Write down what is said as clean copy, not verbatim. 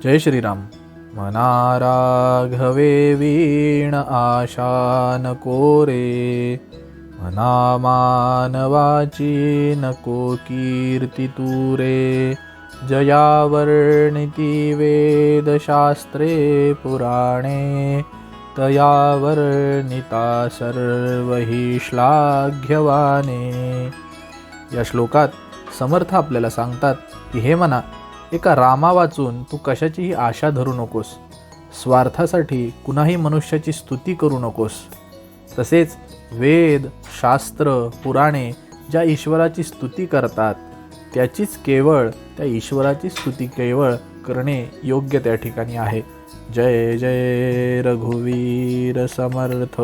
जय श्रीराम. मना राघवे वीण आशा नको रे, मना मानवाची नको कीर्ती तू रे. जया वर्णिती वेदशास्त्रे पुराणे, तया वर्णिता सर्व हि श्लाघ्यवाने. या श्लोकात समर्थ आपल्याला सांगतात की हे मना, एका रामा वाचून तू कशाचीही आशा धरू नकोस. स्वार्थासाठी कुणाही मनुष्याची स्तुती करू नकोस. तसेच वेद, शास्त्र, पुराणे ज्या ईश्वराची स्तुती करतात त्याचीच केवळ त्या ईश्वराची स्तुती केवळ करणे योग्य त्या ठिकाणी आहे. जय जय रघुवीर समर्थ.